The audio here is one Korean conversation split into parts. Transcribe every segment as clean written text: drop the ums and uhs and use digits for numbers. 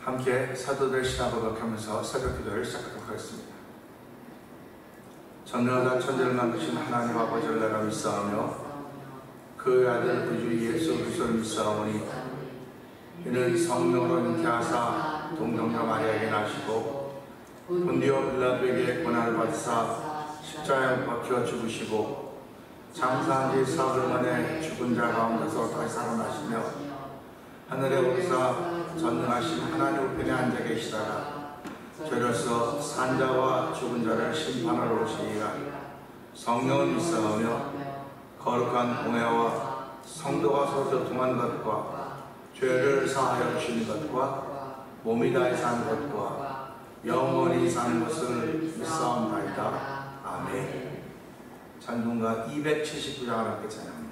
함께 사도들 신학을 고백하면서 새벽 기도를 시작하도록 하겠습니다. 전능하다 천지를 만드신 하나님 아버지를 내가 믿사오며 그 아들 우주 예수 그리스도를 믿사오니 이는 성령으로 잉태하사 동정녀 마리아에게 나시고 본디오 빌라도에게 고난을 받으사 십자가에 못 박혀 죽으시고 장사한 지 사흘 만에 죽은 자 가운데서 다시 살아나시며 하늘에 오르사 전능하신 하나님 우편에 앉아 계시다가 저로서 산자와 죽은 자를 심판하러 오시리라. 성령을 믿사오며 거룩한 공회와 성도가 서로 교통하는 것과 죄를 사하여 주시는 것과 몸이 다해 사는 것과 영원히 사는 것을 믿사옵나이다. 아멘. 찬송가 279장 함께 찬양합니다.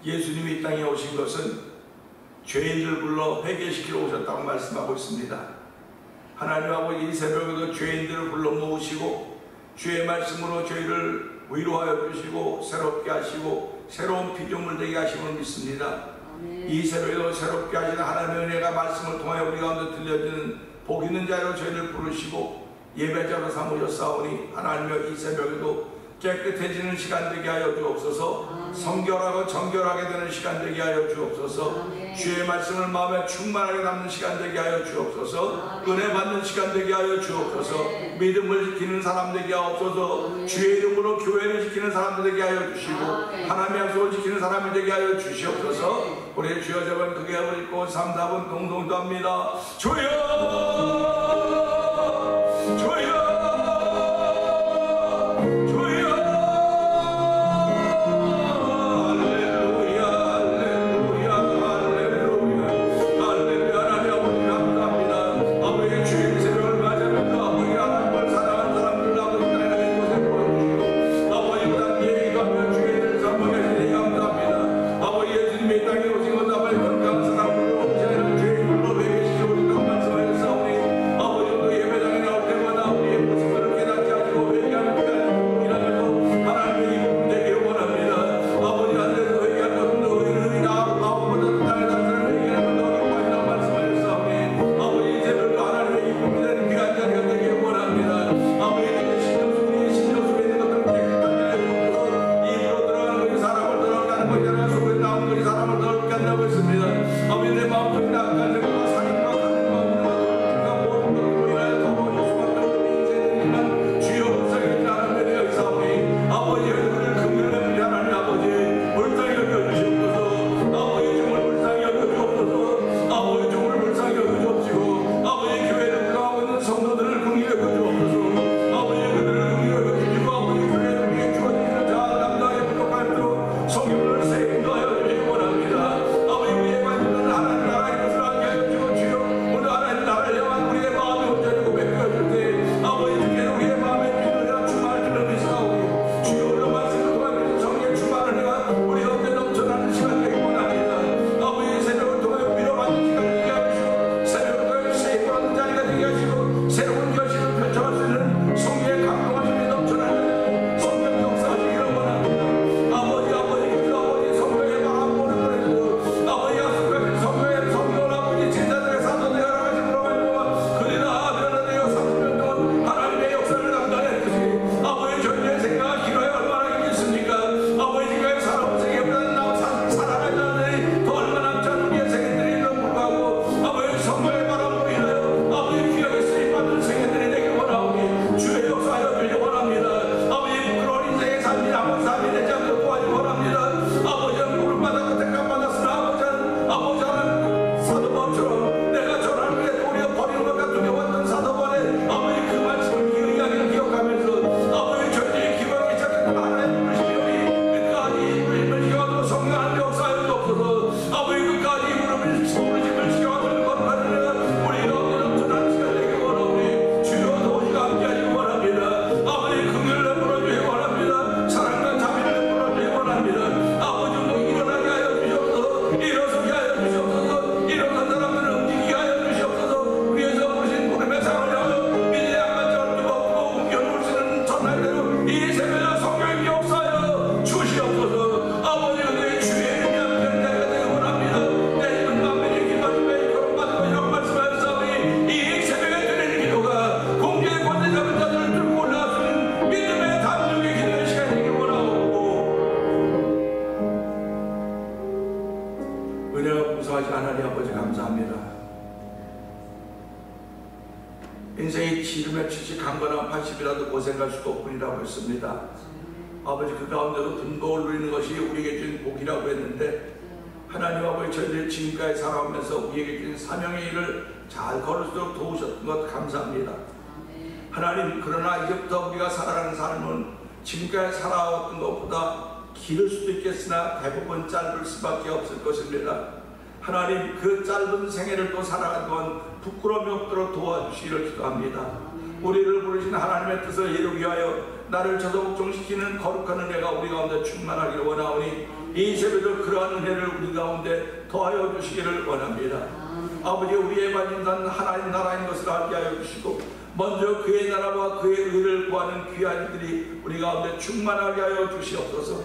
예수님이 이 땅에 오신 것은 죄인들 불러 회개시키러 오셨다고 말씀하고 있습니다. 하나님 아버지 이 새벽에도 죄인들을 불러 모으시고 주의 말씀으로 저희를 위로하여 주시고 새롭게 하시고 새로운 피조물 되게 하심을 믿습니다. 이 새벽에도 새롭게 하시는 하나님의 은혜가 말씀을 통하여 우리 가운데 들려지는 복 있는 자로 저희를 부르시고 예배자로 삼으셨사오니 하나님의 이 새벽에도 깨끗해지는 시간 되게 하여 주옵소서. 성결하고 정결하게 되는 시간 되게 하여 주옵소서. 주의 말씀을 마음에 충만하게 담는 시간 되게 하여 주옵소서. 은혜 받는 시간 되게 하여 주옵소서. 믿음을 지키는 사람 되게 하옵소서. 주의 이름으로 교회를 지키는 사람들 되게 하여 주시고 하나님의 약속을 지키는 사람이 되게 하여 주시옵소서. 우리 주여 저번 크게 하고 3, 4분 동동도합니다. 주여 주여 인생이 70, 강건한 80이라도 고생할 수도 없으리라고 했습니다. 아버지 그 가운데도 근거를 누리는 것이 우리에게 준 복이라 일이라고 했는데 하나님 아버지 저희들 지금까지 살아오면서 우리에게 주신 사명의 일을 잘 걸을 수 있도록 도우셨던 것 감사합니다. 하나님, 그러나 이제부터 우리가 살아가는 삶은 지금까지 살아왔던 것보다 길 수도 있겠으나 대부분 짧을 수밖에 없을 것입니다. 하나님, 그 짧은 생애를 또 살아가는 동안 부끄러움이 없도록 도와주시기를 기도합니다. 우리를 부르신 하나님의 뜻을 이루기 위하여 나를 저속종시키는 거룩한 은혜가 우리 가운데 충만하기를 원하오니 이 새벽에 그러한 은혜를 우리 가운데 더하여 주시기를 원합니다. 아버지, 우리의 반인단 하나님 나라인 것을 알게 하여 주시고 먼저 그의 나라와 그의 의를 구하는 귀한 이들이 우리 가운데 충만하게 하여 주시옵소서.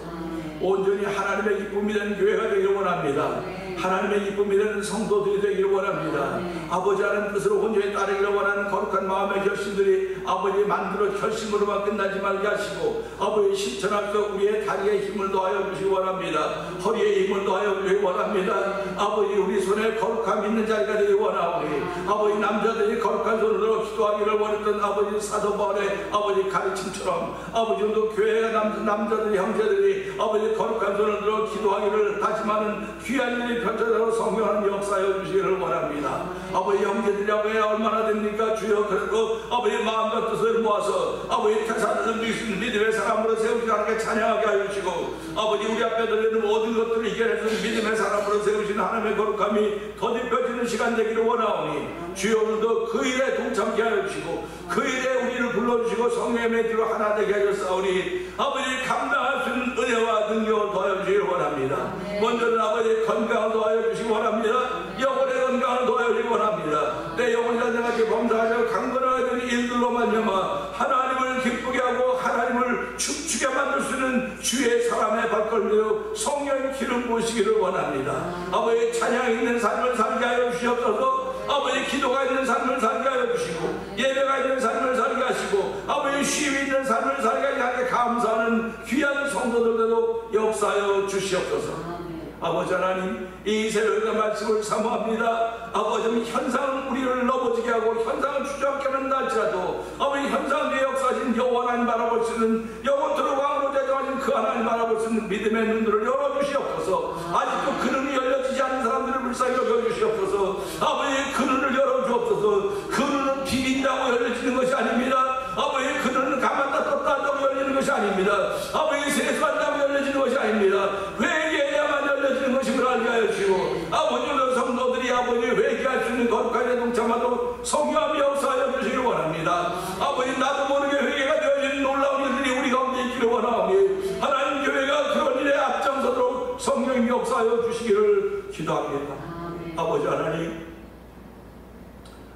온전히 하나님의 기쁨이 되는 교회가 되기를 원합니다. 하나님의 기쁨이 되는 성도들이 되기를 원합니다. 아버지 하나님 뜻으로 온전히 따르기를 원하는 거룩한 마음의 결심들이 아버지 만들어 결심으로만 끝나지 말게 하시고 아버지 실천할 때 우리의 다리에 힘을 더하여 주시기 원합니다. 허리에 힘을 더하여 주시기 원합니다. 아버지, 우리 손에 거룩함 있는 자리가 되기 원하오니 아버지, 남자들이 거룩한 손으로 기도하기를 원했던 아버지 사도 바울의 아버지 가르침처럼 아버지 오늘도 교회가 남자들이 형제들이 아버지 거룩한 손을 들어 기도하기를 다짐하는 귀한 일이 펼쳐져서 성령하는 역사여 주시기를 원합니다. 아버지, 형제들이라고 해야 얼마나 됩니까? 주여, 그래도 아버지 마음과 뜻을 모아서 아버지 태산을 누리신 믿음의 사람으로 세우시지 않게 찬양하게 하여 주시고 아버지, 우리 앞에 들리는 모든 것들을 이겨내는 믿음의 사람으로 세우신 하나님의 거룩함이 더딥혀지는 시간 되기를 원하오니 주여, 오늘도 그 일에 동참케 하여 주시고 그 일에 우리를 불러주시고 성령의 뒤로 하나 되게 하셨사오니 아버지, 감당할 수 있는 은혜와 능력을 더하여 주시기를 원합니다. 먼저는 아버지 건강을 더하여 주시기 원합니다. 영혼의 건강을 더하여 주시기 원합니다. 내 영혼이 단장하게 범사하여 강건하게 되는 일들로 말미암아 하나님을 기쁘게 하고 하나님을 춤추게 만들 수 있는 주의 사람의 발걸음으로 성령의 기름 부으시기를 원합니다. 아버지, 찬양 있는 삶을 살게 하여 주시옵소서. 아버지, 기도가 있는 삶을 살게 하여 주시고 예배가 있는 삶을 살게 하시고 아버지, 쉼이 있는 삶을 살게 하게 감사하는 귀한 성도들도 역사하여 주시옵소서. 아버지 하나님, 이 새벽의 말씀을 사모합니다. 아버지, 현상은 우리를 넘어지게 하고 현상을 주저앉게 한다 할지라도 아버지, 현상의 역사하신 여호와 하나님 바라볼 수 있는 영원토록 왕으로 제정하신 그 하나님 바라볼 수 있는 믿음의 눈들을 열어주시옵소서. 아직도 그 눈이 열려지지 않은 사람들을 불쌍히 여겨주시옵소서. 아버지, 그 눈을 열어주옵소서. 그 눈은 비빈다고 열려지는 것이 아닙니다. 아버지, 그 눈은 가만다 떴다 한다고 열리는 것이 아닙니다. 아버지, 세수한다고 열려지는 것이 아닙니다. 회개해야만 열려지는 것임을 알게 하여 주시고 아버지, 성도들이 아버지 회개할 수 있는 거룩한 에 동참하도록 성령함이 역사하여 주시기를 원합니다. 아버지, 나도 모르게 회개가 되어지는 놀라운 일들이 우리 가운데 있기를 원하오니 하나님 교회가 그런 일에 앞장서도록 성령이 역사하여 주시기를 기도합니다. 아버지 하나님,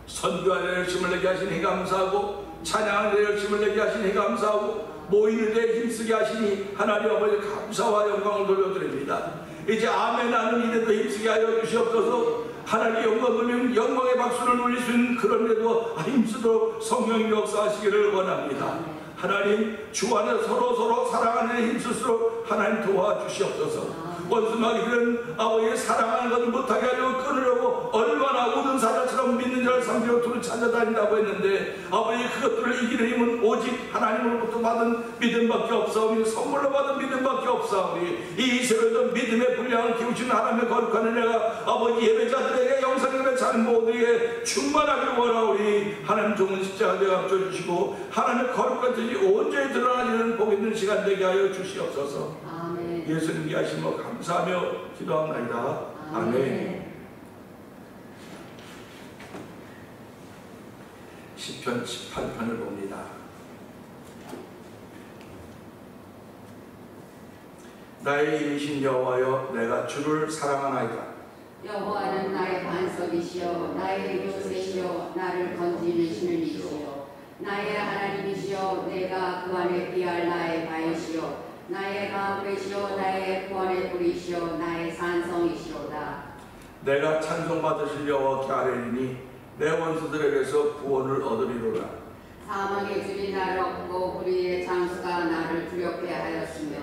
선교하는 열심을 내게 하시니 감사하고 찬양하는 열심을 내게 하시니 감사하고 모이는 데 힘쓰게 하시니 하나님 아버지 감사와 영광을 돌려드립니다. 이제 아멘 하는 일에도 힘쓰게 하여 주시옵소서. 하나님의 영광 돌리면 영광의 박수를 올릴 수 있는 그런 데도 힘쓰도록 성령이 역사하시기를 원합니다. 하나님, 주 안에 서로 사랑하는 데 힘쓸수록 하나님 도와주시옵소서. 원수마귀들은 아버지의 사랑하는 것을 못하게 하려고 끊으려고 얼마나 우는 사자처럼 믿는 자를 상대로 둘을 찾아다닌다고 했는데 아버지, 그것들을 이기는 힘은 오직 하나님으로부터 받은 믿음밖에 없사오니 선물로 받은 믿음밖에 없사오니 이 새벽에도 믿음의 분량을 키우시는 하나님의 거룩한 은혜가 아버지 예배자들에게 영상예배 자는 모두에게 충만하길 원하오니 하나님 종은 십자가에 감춰주시고 하나님의 거룩한 뜻이 온전히 드러나지는 복 있는 시간 되게 하여 주시옵소서. 예수님께 하시며 감사하며 기도합니다. 아멘. 시편 18편을 봅니다. 나의 이이신 여호와여, 내가 주를 사랑하나이다. 여호와는 나의 반석이시여 나의 요새시여 나를 건지는 신이시여 나의 하나님이시여 내가 그 안에 피할 나의 바위시여 나의 가브리시여 나의 구원의 뿌리시여 나의 산성이시로다. 내가 찬송받으실 여호와께 아뢰리니 내 원수들에게서 구원을 얻으리로다. 사망의 줄이 나를 얻고 불의의 장수가 나를 두렵게 하였으며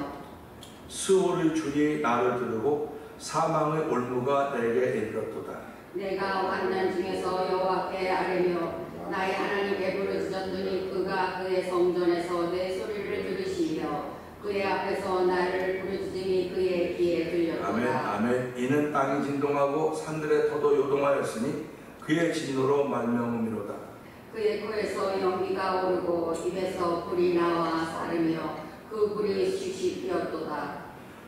수월의 줄이 나를 두르고 사망의 올무가 내게 이르렀도다. 내가 환난 중에서 여호와께 아뢰며 나의 하나님께 부르짖었더니 그가 그의 성전에서 내 소리를 들으시며 그의 앞에서 나를 부르짖음이 그의 귀에 들렸다. 아멘. 이는 땅이 진동하고 산들의 터도 요동하였으니 그의 진노로 말미암음이로다. 그의 코에서 연기가 오르고 입에서 불이 나와 사르며 그 불이 쉬쉬 피었도다.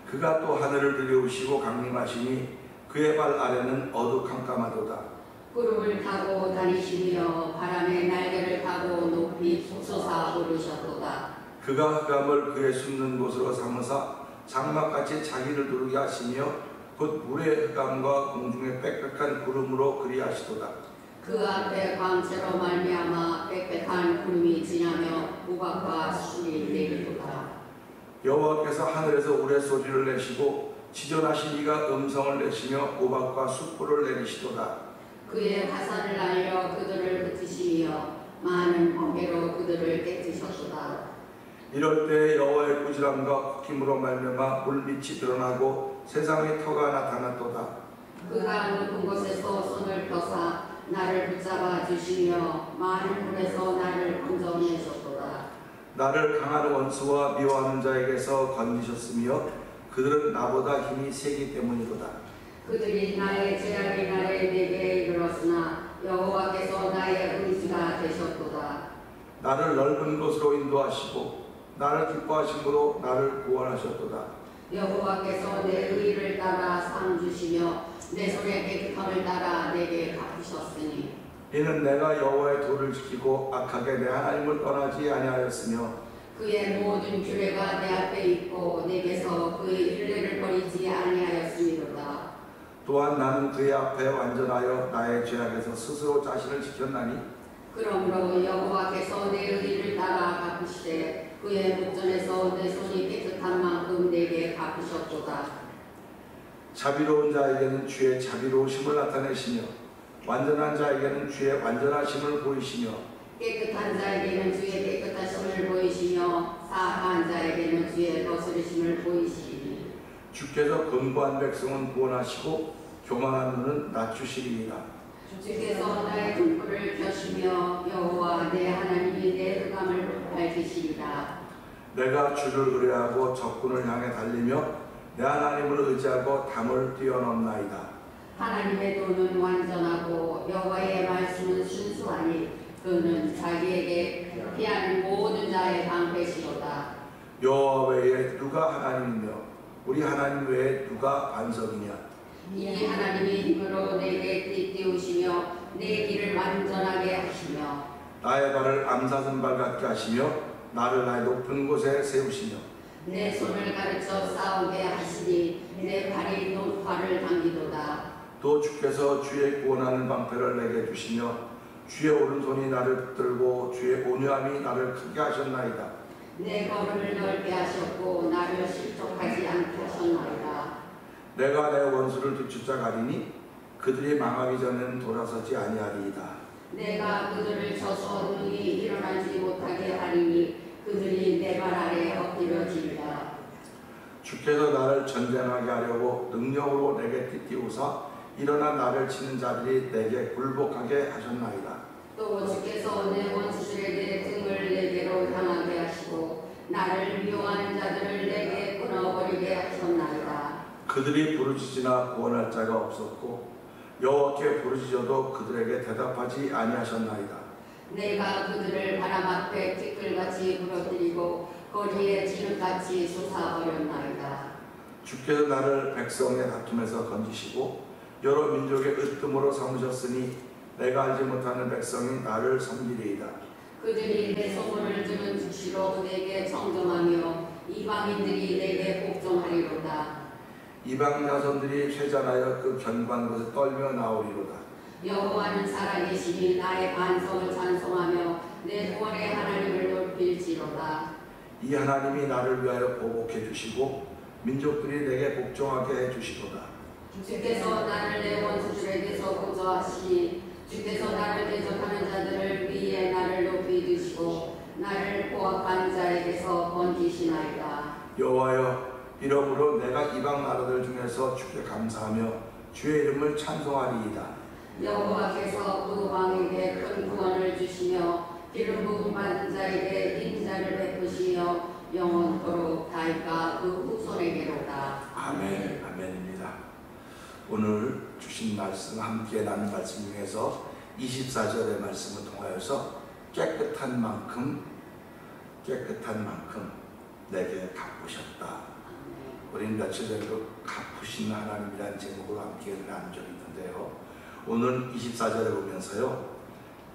그가 또 하늘을 들여오시고 강림하시니 그의 발 아래는 어두캄캄하도다. 구름을 타고 다니시며 바람의 날개를 타고 높이 솟아 오르셨도다. 그가 흑암을 그의 숨는 곳으로 삼으사 장막같이 자기를 두르게 하시며 곧 물의 흑암과 공중의 빽빽한 구름으로 그리하시도다. 그 앞에 광채로 말미암아 빽빽한 구름이 지나며 우박과 술이 내리도다. 여호와께서 하늘에서 우레소리를 내시고 지존하신 이가 음성을 내시며 우박과 숯불을 내리시도다. 그의 화살을 날려 그들을 흩으시며 많은 번개로 그들을 깨뜨셨도다. 이럴 때 여호와의 꾸지람과 콧김으로 말미암아 물빛이 드러나고 세상의 터가 나타났도다. 그가 높은 곳에서 손을 펴사 나를 붙잡아 주시며 많은 물에서 나를 건져내셨도다. 나를 강한 원수와 미워하는 자에게서 건지셨으며 그들은 나보다 힘이 세기 때문이로다. 그들이 나의 제약의 날에 내게 이르렀으나 여호와께서 나의 의지가 되셨도다. 나를 넓은 곳으로 인도하시고 나를 기뻐하심으로 나를 구원하셨도다. 여호와께서 내 의를 따라 상 주시며 내 손의 깨끗함을 따라 내게 갚으셨으니 이는 내가 여호와의 도를 지키고 악하게 내 하나님을 떠나지 아니하였으며 그의 모든 규례가 내 앞에 있고 내게서 그의 율례를 버리지 아니하였음이로다. 또한 나는 그의 앞에 완전하여 나의 죄악에서 스스로 자신을 지켰나니 그러므로 여호와께서 내 의를 따라 갚으시되 그의 목전에서 내 손이 깨끗한 만큼 내게 갚으셨도다. 자비로운 자에게는 주의 자비로우심을 나타내시며 완전한 자에게는 주의 완전하심을 보이시며 깨끗한 자에게는 주의 깨끗하심을 보이시며 사악한 자에게는 주의 거스르심을 보이시니 주께서 권고한 백성은 구원하시고 교만한 눈은 낮추시리이다. 주께서 나의 등불을 펴시며 여호와 내 하나님이 내 흑암을 밝히시리라. 내가 주를 의뢰하고 적군을 향해 달리며 내 하나님을 의지하고 담을 뛰어넘나이다. 하나님의 도는 완전하고 여호와의 말씀은 순수하니 그는 자기에게 피하는 모든 자의 방패시로다. 여호와 외에 누가 하나님이며 우리 하나님 외에 누가 반석이냐. 이 하나님이 힘으로 내게 띠띠우시며 내 길을 완전하게 하시며 나의 발을 암사슴발 같게 하시며 나를 나의 높은 곳에 세우시며 내 손을 가르쳐 싸우게 하시니 내 발이 노화를 당기도다. 또 주께서 주의 구원하는 방패를 내게 주시며 주의 오른손이 나를 붙들고 주의 온유함이 나를 크게 하셨나이다. 내 걸음을 넓게 하셨고 나를 실족하지 않게 하셨나이다. 내가 내 원수를 뒤쫓아 가리니 그들이 망하기 전에는 돌아서지 아니하리이다. 내가 그들을 쳐서 능히 일어나지 못하게 하리니 그들이 내 발 아래 엎드려지리라. 주께서 나를 전쟁하게 하려고 능력으로 내게 띠띠우사 일어나 나를 치는 자들이 내게 굴복하게 하셨나이다. 또 주께서 내 원수들에게 등을 내게로 향하게 하시고 나를 미워하는 자들을 내게 끊어버리게 하셨나이다. 그들이 부르짖으나 구원할 자가 없었고 여호와께 부르짖어도 그들에게 대답하지 아니하셨나이다. 내가 그들을 바람 앞에 티끌같이 부러뜨리고 거리에 진흙같이 솟아버렸나이다. 주께서 나를 백성의 다툼에서 건지시고 여러 민족의 으뜸으로 삼으셨으니 내가 알지 못하는 백성이 나를 섬기리이다. 그들이 내 소문을 듣는 즉시로 내게 청정하며 이방인들이 내게 복종하리로다. 이방 자손들이 쇠잔하여 그 견고한 곳에 떨며 나오리로다. 여호와는 살아계시니 나의 반성을 찬송하며 내 구원의 하나님을 높일지로다. 이 하나님이 나를 위하여 보복해 주시고 민족들이 내게 복종하게 해 주시도다. 주께서 나를 내 원수들에게서 구조하시니 주께서 나를 대적하는 자들을 위에 나를 높이 드시고 나를 포악한 자에게서 건지시나이다. 여호와여 이러므로 내가 이방 나라들 중에서 주께 감사하며 주의 이름을 찬송하리이다. 여호와께서 그 왕에게 큰 구원을 주시며 기름 부음 받은 자에게 인자를 베푸시며 영원토록 다윗과 그 후손에게로다. 아멘. 아멘입니다. 오늘 주신 말씀, 함께 나눈 말씀 중에서 24절의 말씀을 통하여서 깨끗한 만큼 내게 갚으셨다. 우리는 며칠 전에도 갚으신 하나님이라는 제목으로 함께 나눈 적이 있는데요. 오늘 24절에 보면서요,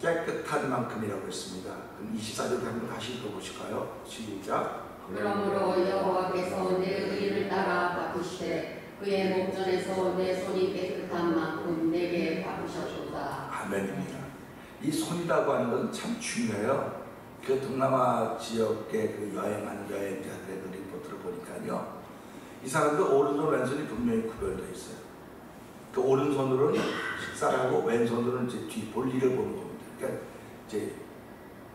깨끗한 만큼이라고 했습니다. 그럼 24절을 한번 다시 읽어보실까요? 시작. 그러므로 여호와께서 내 의를 따라 갚으시되 그의 목전에서 내 손이 깨끗한 만큼 내게 갚으셨도다. 아멘입니다. 이 손이라고 하는 건 참 중요해요. 그 동남아 지역에 그 여행하는 여행자들의 그 리포트를 보니까요, 이 사람들 오른손 왼손이 분명히 구별되어 있어요. 그 오른손으로는 식사를 하고 왼손으로는 이제 뒤 볼일을 보는 겁니다. 그러니까 이제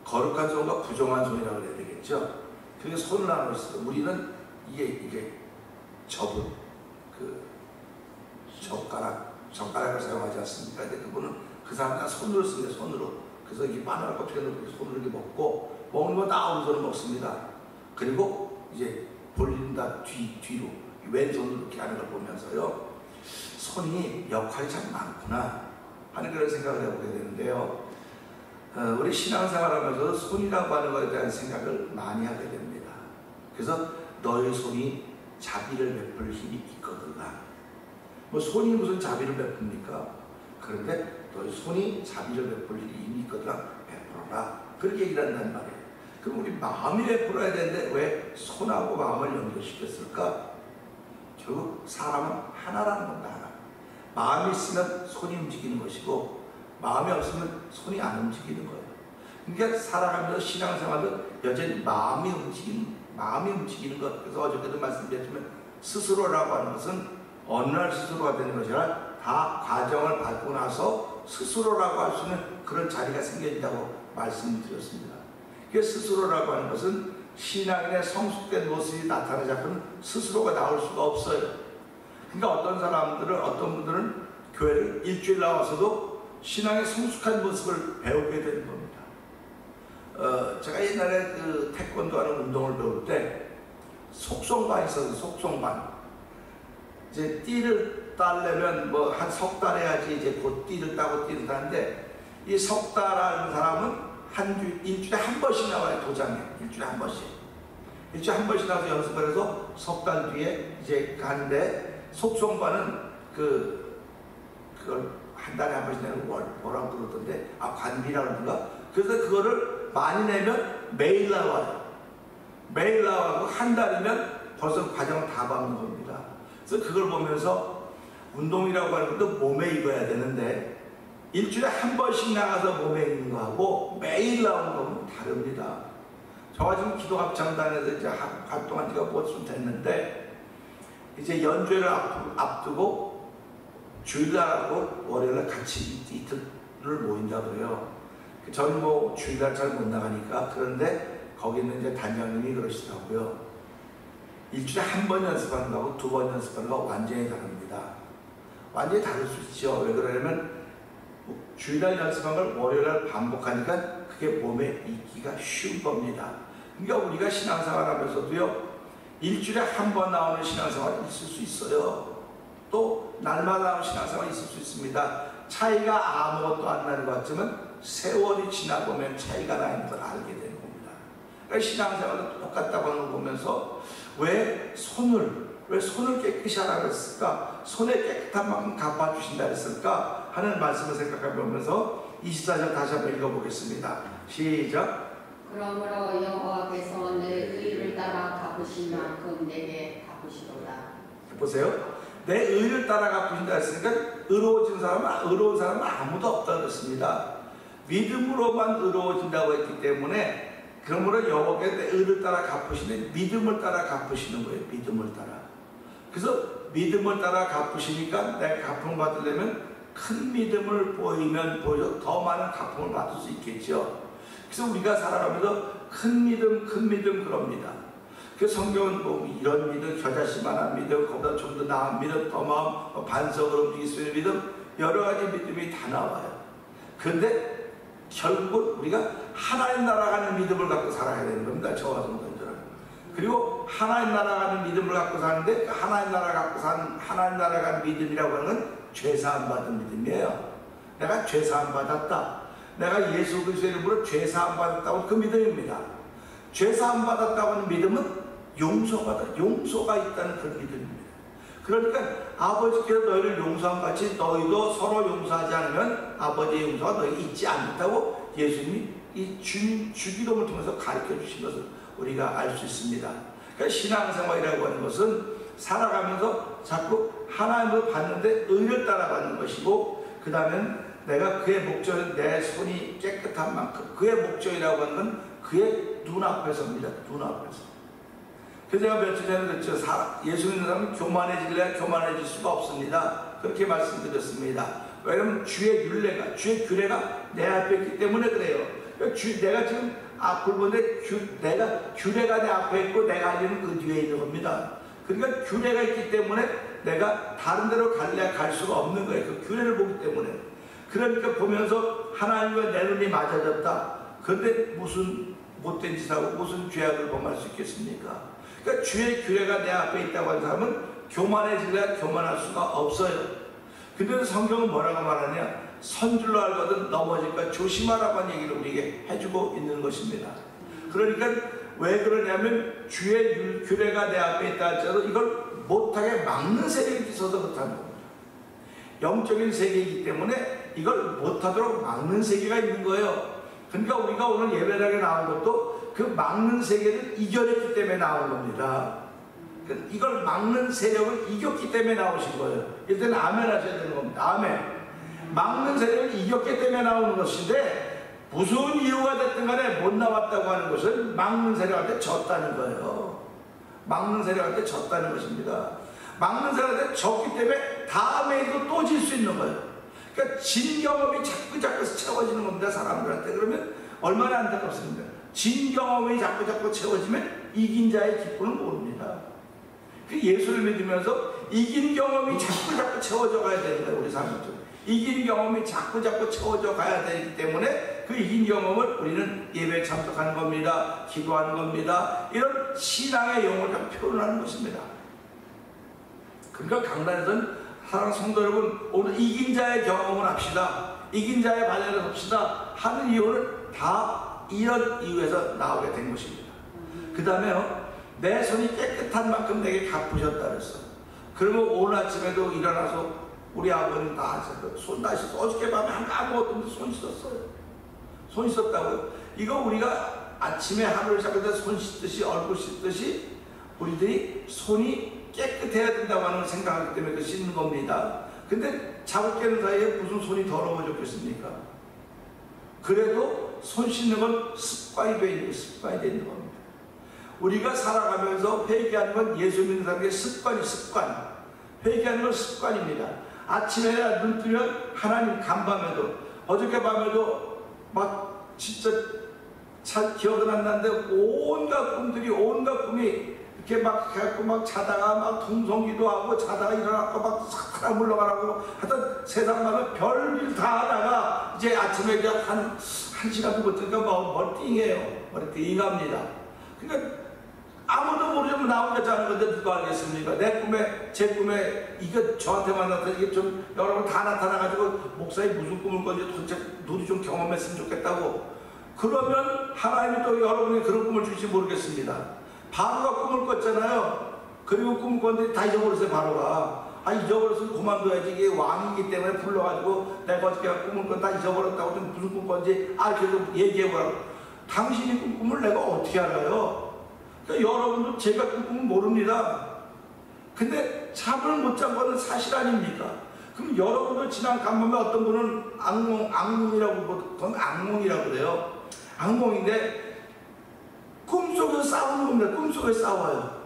거룩한 손과 부정한 손이라고 해야 되겠죠. 그게 손을 나눴어요. 우리는 이게 접은 그 젓가락을 사용하지 않습니까? 근데 그분은 그 사람은 손으로 씁니다. 손으로. 그래서 이 바나나 껍질에 넣고 손으로 이렇게 먹고, 먹는 건 다 오른손으로 먹습니다. 그리고 이제 볼일은 다 뒤로 왼손으로 이렇게 하는 걸 보면서요, 손이 역할이 참 많구나 하는 그런 생각을 해보게 되는데요. 우리 신앙생활하면서 손이라고 하는 것에 대한 생각을 많이 하게 됩니다. 그래서 너의 손이 자비를 베풀 힘이 있거든요. 뭐 손이 무슨 자비를 베풉니까? 그런데 너희 손이 자비를 베풀 힘이 있거든요. 베풀어라. 그렇게 얘기를 한단 말이에요. 그럼 우리 마음이 베풀어야 되는데 왜 손하고 마음을 연결시켰을까? 결국 사람은 하나라는 겁니다. 하나. 마음이 있으면 손이 움직이는 것이고, 마음이 없으면 손이 안 움직이는 거예요. 그러니까 살아가면서 신앙생활도 여전히 마음이 움직이는 것. 그래서 어저께도 말씀드렸지만 스스로라고 하는 것은 어느 날 스스로가 되는 것이 아니라 다 과정을 밟고 나서 스스로라고 할 수 있는 그런 자리가 생겨진다고 말씀드렸습니다. 그 스스로라고 하는 것은 신앙인의 성숙된 모습이 나타나지 않고는 스스로가 나올 수가 없어요. 그러니까 어떤 분들은 교회를 일주일 나와서도 신앙의 성숙한 모습을 배우게 되는 겁니다. 제가 옛날에 그 태권도 하는 운동을 배울 때 속성반이 있어서 속성반. 이제 띠를 따려면 뭐 한 석 달 해야지 이제 곧 띠를 따고 띠를 따는데, 이 석 달하는 사람은 일주일에 한 번씩 나와요. 도장에. 일주일에 한 번씩 나와서 연습을 해서 석 달 뒤에 이제 가는데, 속성반은 그걸 한 달에 한 번씩 내는 뭐라고 그러던데, 관비라고 그러던가. 그래서 그거를 많이 내면 매일 나와요. 매일 나와고 한 달이면 벌써 과정을 다 밟는 겁니다. 그래서 그걸 보면서 운동이라고 하는 것도 몸에 입어야 되는데, 일주일에 한 번씩 나가서 몸에 입는 거하고 매일 나오는 거는 다릅니다. 저가 지금 기도합창단에서 이제 활동한 지가 뭐 좀 됐는데, 이제 연주회를 앞두고 주일날하고 월요일날 같이 이틀을 모인다 그래요. 저는 뭐 주일날 잘 못 나가니까. 그런데 거기 있는 이제 단장님이 그러시더라고요. 일주일에 한 번 연습하는 거하고 두 번 연습하는 거 완전히 다릅니다. 완전히 다를 수 있죠. 왜 그러냐면 주일날 연습한 걸 월요일날 반복하니까 그게 몸에 익기가 쉬운 겁니다. 그러니까 우리가 신앙생활 하면서도요, 일주일에 한 번 나오는 신앙생활이 있을 수 있어요. 또 날마다 나오는 신앙생활이 있을 수 있습니다. 차이가 아무것도 안 나는 것 같지만 세월이 지나보면 차이가 나는 걸 알게 되는 겁니다. 그러니까 신앙생활도 똑같다고 하는 걸 보면서 왜 손을 깨끗이 하라고 했을까? 손에 깨끗한 만큼 갚아주신다 했을까? 하는 말씀을 생각해 보면서 24절 다시 한번 읽어보겠습니다. 시작. 그러므로 여호와께서 내 의를 따라 갚으신 만큼 내게 갚으시도다. 보세요. 내 의를 따라 갚으신다 했으니까 의로운 사람은 아무도 없다 그랬습니다. 믿음으로만 의로워진다고 했기 때문에, 그러므로 여호와께서 내 의를 따라 갚으시는, 믿음을 따라 갚으시는 거예요. 믿음을 따라. 그래서 믿음을 따라 갚으시니까 내가 갚음을 받으려면 큰 믿음을 보이면 보여 더 많은 갚음을 받을 수 있겠죠. 그래서 우리가 살아가면서 큰 믿음 그럽니다. 그 성경은 뭐 이런 믿음, 겨자씨만한 믿음, 그보다 좀 더 나은 믿음, 더 마음 반석으로 움직일 수 있는 믿음, 여러 가지 믿음이 다 나와요. 그런데 결국은 우리가 하나님 나라 가는 믿음을 갖고 살아야 되는 겁니다. 저와 성도들은. 그리고 하나님 나라 가는 믿음을 갖고 사는데 그 하나님 나라 갖고 사는 하나님 나라 가는 믿음이라고 하는 건 죄사함 받은 믿음이에요. 내가 죄사함 받았다. 내가 예수 그리스도의 이름으로 죄사함 받았다고 그 믿음입니다. 죄사함 받았다고 하는 믿음은 용서가 있다는 그런 믿음입니다. 그러니까 아버지께서 너희를 용서한 같이 너희도 서로 용서하지 않으면 아버지의 용서가 너희에게 있지 않다고 예수님이 이 주기도문을 통해서 가르쳐 주신 것을 우리가 알 수 있습니다. 그러니까 신앙생활이라고 하는 것은 살아가면서 자꾸 하나님을 봤는데 의를 따라가는 것이고, 그 다음에 내가 그의 목적은 내 손이 깨끗한 만큼, 그의 목적이라고 하는 건 그의 눈앞에서입니다. 눈앞에서. 그래서 제가 며칠 전에 그랬죠. 예수 믿는 사람은 교만해질래야 교만해질 수가 없습니다. 그렇게 말씀드렸습니다. 왜냐하면 주의 규례가 내 앞에 있기 때문에 그래요. 내가 지금 앞을 보는데 내가 규례가 내 앞에 있고 내가 하려는 그 뒤에 있는 겁니다. 그러니까 규례가 있기 때문에 내가 다른 데로 갈 수가 없는 거예요. 그 규례를 보기 때문에. 그러니까 보면서 하나님과 내 눈이 맞아졌다. 그런데 무슨 못된 짓하고 무슨 죄악을 범할 수 있겠습니까? 그러니까 주의 규례가 내 앞에 있다고 하는 사람은 교만해질래야 교만할 수가 없어요. 근데 성경은 뭐라고 말하냐? 선줄로 알거든 넘어질까 조심하라고 하는 얘기를 우리에게 해주고 있는 것입니다. 그러니까 왜 그러냐면 주의 규례가 내 앞에 있다 할지라도 이걸 못하게 막는 세력이 있어서 그렇다는 겁니다. 영적인 세계이기 때문에 이걸 못하도록 막는 세계가 있는 거예요. 그러니까 우리가 오늘 예배당에 나온 것도 그 막는 세계를 이겨냈기 때문에 나온 겁니다. 이걸 막는 세력을 이겼기 때문에 나오신 거예요. 일단 아멘 하셔야 되는 겁니다. 아멘. 막는 세력을 이겼기 때문에 나오는 것인데 무슨 이유가 됐든 간에 못 나왔다고 하는 것은 막는 세력한테 졌다는 거예요. 막는 세력한테 졌다는 것입니다. 막는 세력한테 졌기 때문에 다음에도 또 질 수 있는 거예요. 그러니까 진 경험이 자꾸 채워지는 겁니다. 사람들한테. 그러면 얼마나 안타깝습니까? 진 경험이 자꾸 채워지면 이긴 자의 기쁨을 모릅니다. 그 예수를 믿으면서 이긴 경험이 자꾸 채워져 가야 되는 거예요. 우리 삶은. 이긴 경험이 자꾸 채워져 가야 되기 때문에 그 이긴 경험을 우리는 예배에 참석하는 겁니다. 기도하는 겁니다. 이런 신앙의 영혼을 표현하는 것입니다. 그러니까 강단에서는 사랑하는 성도 여러분, 오늘 이긴 자의 경험을 합시다. 이긴 자의 반열을 합시다 하는 이유는 다 이런 이유에서 나오게 된 것입니다. 그 다음에요, 내 손이 깨끗한 만큼 내게 갚으셨다 그랬어. 그러면 오늘 아침에도 일어나서 우리 아버님 다 하셨어요. 손 다 씻었어. 어저께 밤에 아무것도 없는데 손 씻었어요. 손 씻었다고요. 이거 우리가 아침에 하루를 시작할 때 손 씻듯이 얼굴 씻듯이 우리들이 손이 깨끗해야 된다고 하는 생각하기 때문에 그 씻는 겁니다. 근데 자고 깨는 사이에 무슨 손이 더러워졌겠습니까? 그래도 손 씻는 건 습관이 되어 있는 겁니다. 우리가 살아가면서 회개하는 건 예수 믿는 사람의 습관. 회개하는 건 습관입니다. 아침에 눈 뜨면 하나님 간밤에도 어저께 밤에도 막 진짜 잘 기억은 안 나는데 온갖 꿈이 이렇게 막 해갖고 막 자다가 막 통성기도 하고 자다가 일어나고 막 사람 물러가라고 하여튼 세상 가면 별일 다 하다가 이제 아침에 그냥 한 시간도 못 뜨니까 머리 띵합니다. 그러니까 아무도 모르면 나 혼자 자는 건데 누가 알겠습니까? 제 꿈에 이거 저한테만 나타나 이게 좀 여러분 다 나타나가지고 목사님 무슨 꿈을 꿨는지 도대체 너도 좀 경험했으면 좋겠다고. 그러면 하나님이 또 여러분이 그런 꿈을 줄지 모르겠습니다. 바로가 꿈을 꿨잖아요. 그리고 꿈을 꿨는데 다 잊어버렸어요. 바로가. 잊어버렸으면 그만둬야지. 이게 왕이기 때문에 불러가지고 내가 어떻게 꿈을 꿨 다 잊어버렸다고 좀 무슨 꿈 꿨는지 그래도 얘기해보라고. 당신이 꾼 꿈을 내가 어떻게 알아요? 여러분도 제가 그 꿈은 모릅니다. 근데 잠을 못 잔 거는 사실 아닙니까? 그럼 여러분도 지난 간밤에 어떤 분은 악몽이라고 그래요. 악몽인데 꿈속에서 싸우는 겁니다. 꿈속에서 싸워요.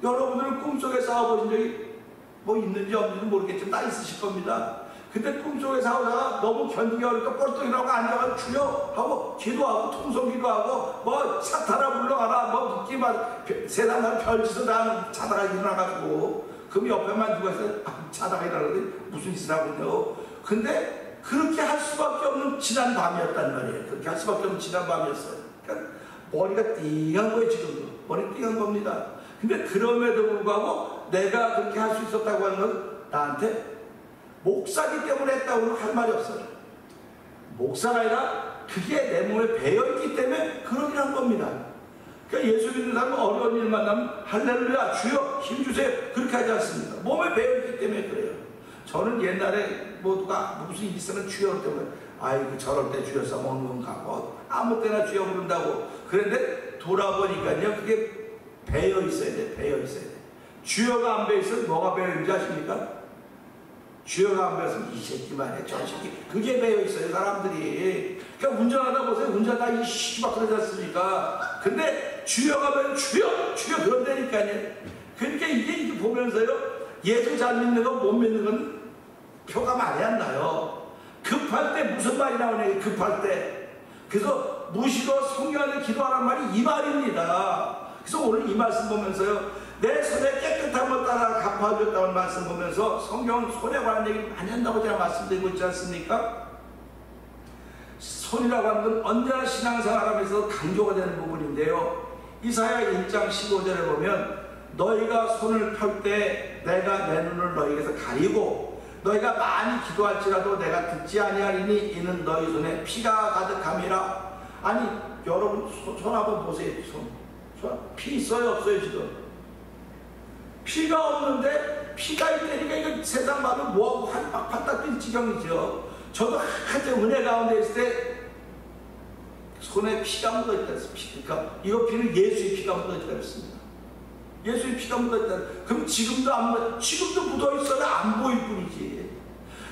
여러분들은 꿈속에 싸워보신 적이 뭐 있는지 없는지 모르겠지만 다 있으실 겁니다. 근데 꿈속에 싸우다가 너무 견디기 어려니까 뻘떡 일어나고 앉아가지고 주여 하고 기도하고 통성기도 하고 뭐 사타라 물러가라 뭐 묻기만 세상만 별짓을 다 자다가 일어나가지고 그럼 옆에만 누가 있어요? 자다가 일어나는데 무슨 짓을 하고 있냐고. 근데 그렇게 할 수밖에 없는 지난 밤이었단 말이에요. 그렇게 할 수밖에 없는 지난 밤이었어요. 그러니까 머리가 띵한 거예요 지금도. 머리 띵한 겁니다. 근데 그럼에도 불구하고 내가 그렇게 할 수 있었다고 하는 건 나한테 목사기 때문에 했다고는 할 말이 없어요. 목사가 아니라 그게 내 몸에 배어있기 때문에 그러긴 한 겁니다. 그러니까 예수 믿는 사람은 어려운 일 만나면 할렐루야 주여 힘주세요 그렇게 하지 않습니다. 몸에 배어있기 때문에 그래요. 저는 옛날에 누가 무슨 일 있으면 주여 때문에 아이고 저럴 때 주여 써먹는 건가 뭐 아무 때나 주여 부른다고 그런데 돌아보니까요 그게 배어있어야 돼. 배어있어야 돼. 주여가 안 배어있으면 뭐가 배어있는지 아십니까? 주여가 안 배어있으면 이 새끼만 해 저 새끼 그게 배어있어요 사람들이. 그러니까 운전하다 보세요. 운전하다 이 씨발 그러지 않습니까? 근데 주여가 배어있으면 주여 그런다니까요. 그러니까 이게 보면서요 예수 잘 믿는 거 못 믿는 건 표가 많이 안 나요. 급할 때 무슨 말이 나오냐 급할 때. 그래서 무시로 성령한테 기도하라는 말이 이 말입니다. 그래서 오늘 이 말씀 보면서요 내 손에 깨끗한 것 따라 갚아줬다는 말씀 보면서 성경은 손에 관한 얘기를 많이 한다고 제가 말씀드리고 있지 않습니까? 손이라고 하는 건 언제나 신앙생활하면서 강조가 되는 부분인데요. 이사야 1장 15절에 보면 너희가 손을 펼 때 내가 내 눈을 너희에게서 가리고 너희가 많이 기도할지라도 내가 듣지 아니하리니 이는 너희 손에 피가 가득함이라. 아니 여러분 손 한번 보세요. 피 있어요 없어요? 지금 피가 없는데 피가 있다니까 이거 세상 봐도 뭐하고 막 바닥 뛸 지경이죠. 저도 한때 은혜 가운데 있을 때 손에 피가 묻어있다 했습니다. 그러니까 이거 피는 예수의 피가 묻어있다 했습니다. 예수의 피가 묻어있다. 그럼 지금도 묻어있어도 안 보일 뿐이지.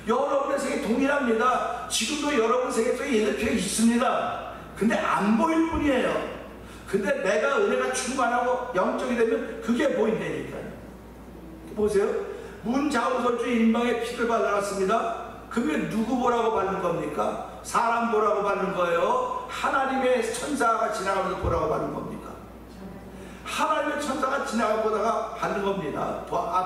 여러분의 세계 동일합니다. 지금도 여러분 세계 속에 예수 피가 있습니다. 근데 안 보일 뿐이에요. 근데 내가 은혜가 충만하고 영적이 되면 그게 보인다니까요. 보세요. 문자우설주 인방에 피를 발라놨습니다. 그게 누구 보라고 바른 겁니까? 사람 보라고 바른 거예요? 하나님의 천사가 지나가면서 보라고 바른 겁니까? 하나님의 천사가 지나가보다가 바른 겁니다.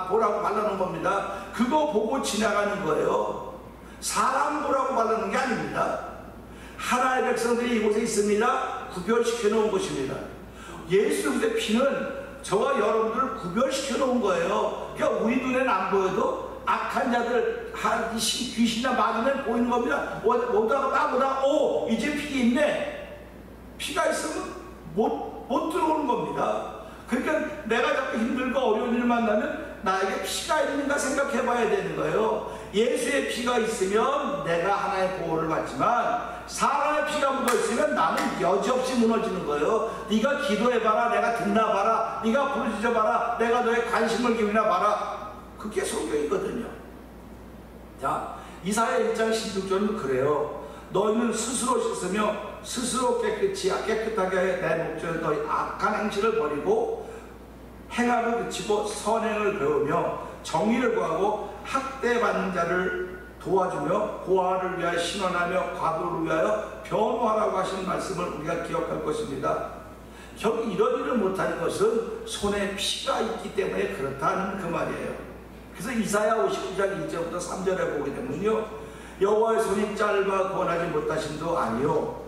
보라고 발라놓은 겁니다. 그거 보고 지나가는 거예요. 사람 보라고 발라놓은 게 아닙니다. 하나님의 백성들이 이곳에 있습니다. 구별시켜 놓은 것입니다. 예수 그리스도의 피는 저와 여러분들을 구별시켜 놓은 거예요. 그러니까 우리 눈에는 안 보여도 악한 자들, 귀신이나 마귀는 보이는 겁니다. 오다가 오 이제 피 있네. 피가 있으면 못 들어오는 겁니다. 그러니까 내가 자꾸 힘들고 어려운 일을 만나면 나에게 피가 있는가 생각해 봐야 되는 거예요. 예수의 피가 있으면 내가 하나의 보호를 받지만 사람의 피가 묻어있으면 나는 여지없이 무너지는 거예요. 네가 기도해봐라 내가 듣나 봐라 네가 부르짖어봐라 내가 너의 관심을 기울이나 봐라. 그게 성경이거든요. 자, 이사야 1장 16절은 그래요. 너희는 스스로 씻으며 스스로 깨끗하게 해 내 목전에 너희 악한 행실을 버리고 행함을 그치고 선행을 배우며 정의를 구하고 학대받는 자를 도와주며 고아를 위하여 신원하며 과부를 위하여 변호하라고 하신 말씀을 우리가 기억할 것입니다. 결국 이런 일을 못하는 것은 손에 피가 있기 때문에 그렇다는 그 말이에요. 그래서 이사야 59장 2절부터 3절에 보게 되면요 여호와의 손이 짧아 구원하지 못하심도 아니요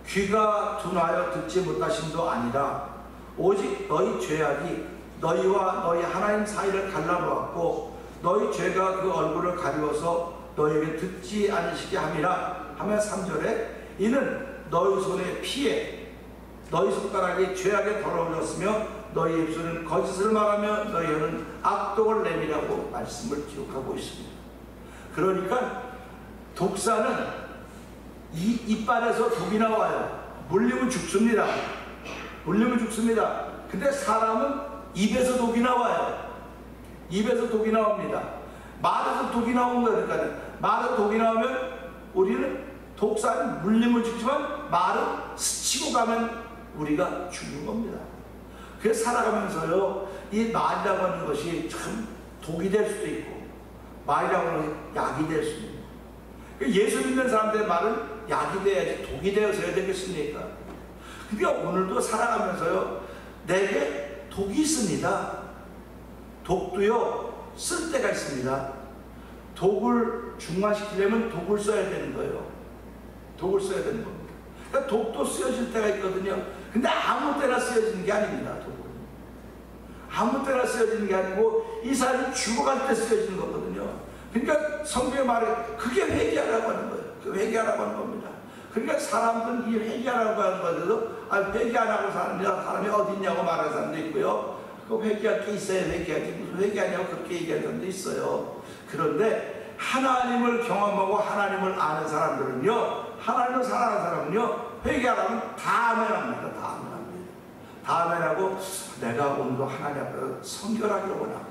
귀가 둔하여 듣지 못하심도 아니라 오직 너희 죄악이 너희와 너희 하나님 사이를 갈라놓았고 너희 죄가 그 얼굴을 가리워서 너희에게 듣지 않으시게 함이라 하면 3절에 이는 너희 손의 피에 너희 손가락이 죄악에 더러워졌으며 너희 입술은 거짓을 말하며 너희 혀는 악독을 내밀라고 말씀을 기록하고 있습니다. 그러니까 독사는 이빨에서 독이 나와요. 물리면 죽습니다. 물리면 죽습니다. 근데 사람은 입에서 독이 나와요. 입에서 독이 나옵니다. 말에서 독이 나오는 거니까요. 말에서 독이 나오면 우리는 독사는 물리면 죽지만 말은 스치고 가면 우리가 죽는 겁니다. 그래서 살아가면서요 이 말이라고 하는 것이 참 독이 될 수도 있고 말이라고 하는 것이 약이 될 수도 있고 예수 믿는 사람들의 말은 약이 돼야지 독이 되어서야 되겠습니까? 그러니까 오늘도 살아가면서요 내게 독이 있습니다. 독도요 쓸 때가 있습니다. 독을 중화시키려면 독을 써야 되는 거예요. 독을 써야 되는 겁니다. 그러니까 독도 쓰여질 때가 있거든요. 근데 아무 때나 쓰여지는 게 아닙니다. 독은. 아무 때나 쓰여지는 게 아니고 이 사람이 죽어갈 때 쓰여지는 거거든요. 그러니까 성경의 말에 그게 회개하라고 하는 거예요. 그 회개하라고 하는 겁니다. 그러니까 사람들은 이 회개하라고 하는 것에도 회개 안 하고 사람이 어디 있냐고 말하는 사람도 있고요. 그 회개할 게 있어야 회개하지 무슨 회개하냐고 그렇게 얘기하는 사람도 있어요. 그런데 하나님을 경험하고 하나님을 아는 사람들은요, 하나님을 사랑하는 사람은요, 회개하라면 다 아멘합니다. 다 아멘합니다. 다 아멘하고 내가 오늘도 하나님 앞에서 성결하기를 원하고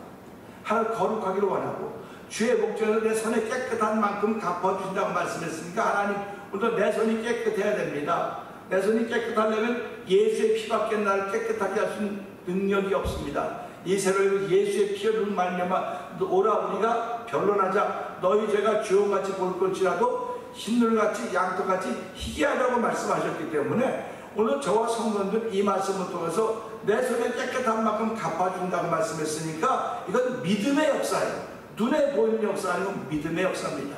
하나님 거룩하기를 원하고 주의 목전에서 내 손에 깨끗한 만큼 갚아주신다고 말씀했으니까 하나님 오늘도 내 손이 깨끗해야 됩니다. 내 손이 깨끗하려면 예수의 피밖에 나를 깨끗하게 할 수 있는 능력이 없습니다. 이세로 예수의 피로 말미암아 오라 우리가 변론하자. 너희 죄가 주홍같이 보일 것이라도 흰눈같이 양털같이 희귀하다고 말씀하셨기 때문에 오늘 저와 성도들 이 말씀을 통해서 내 손에 깨끗한 만큼 갚아준다고 말씀했으니까 이건 믿음의 역사예요. 눈에 보이는 역사 아니고 믿음의 역사입니다.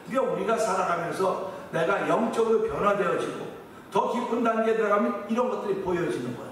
그러니까 우리가 살아가면서 내가 영적으로 변화되어지고 더 깊은 단계에 들어가면 이런 것들이 보여지는 거예요.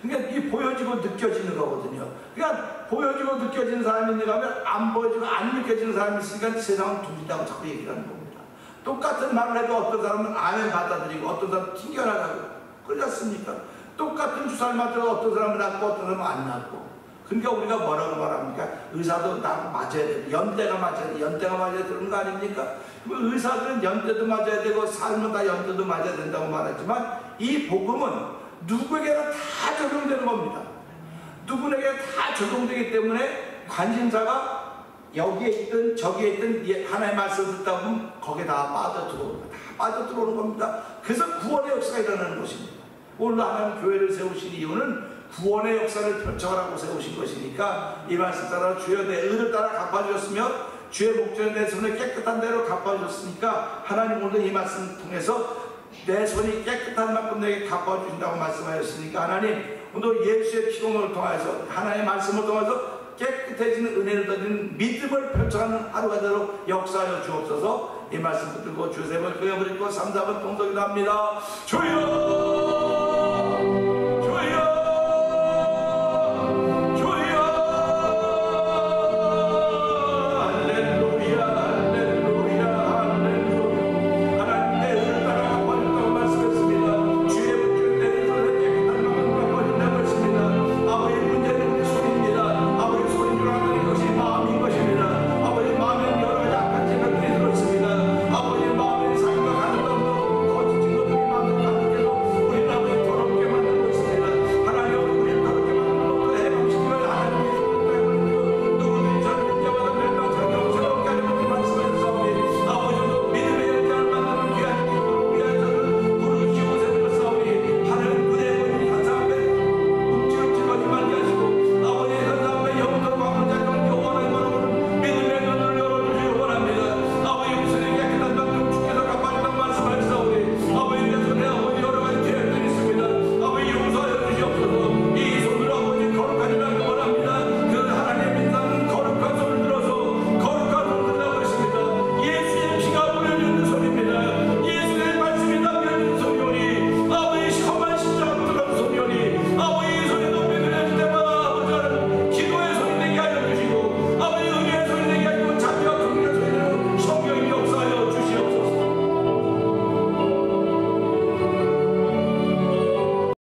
그러니까 이 보여지고 느껴지는 거거든요. 그러니까 보여지고 느껴지는 사람이 있는가 하면 안 보여지고 안 느껴지는 사람이 있으니까 세상은 둘이라고 자꾸 얘기를 하는 겁니다. 똑같은 말을 해도 어떤 사람은 아멘 받아들이고 어떤 사람은 튕겨나가고 그렇지 않습니까? 똑같은 주사를 맞아도 어떤 사람은 낫고 어떤 사람은 안 낫고. 그러니까 우리가 뭐라고 말합니까? 의사도 나하고 맞아야 돼. 연대가 맞아야 돼. 연대가 맞아야 되는 거 아닙니까? 의사들은 연대도 맞아야 되고 삶은 다 연대도 맞아야 된다고 말하지만 이 복음은 누구에게나 다 적용되는 겁니다. 누구에게 다 적용되기 때문에 관심사가 여기에 있든 저기에 있든 하나의 말씀을 듣다 보면 거기에 다 빠져들어오는 겁니다. 그래서 구원의 역사가 일어나는 것입니다. 오늘 하나님 교회를 세우신 이유는 구원의 역사를 펼쳐가라고 세우신 것이니까 이 말씀 따라 주여 내 의를 따라 갚아주셨으며 주의 목전에 내 손에 깨끗한 대로 갚아주셨으니까 하나님 오늘 이 말씀을 통해서 내 손이 깨끗한 만큼 내게 갚아주신다고 말씀하셨으니까 하나님 오늘 예수의 피공을 통해서 하나님의 말씀을 통해서 깨끗해지는 은혜를 더디는 믿음을 펼쳐가는 하루가 되도록 역사하여 주옵소서. 이 말씀 붙들고 주세 번 그여버리고 3, 4번 동덕이도 합니다. 주여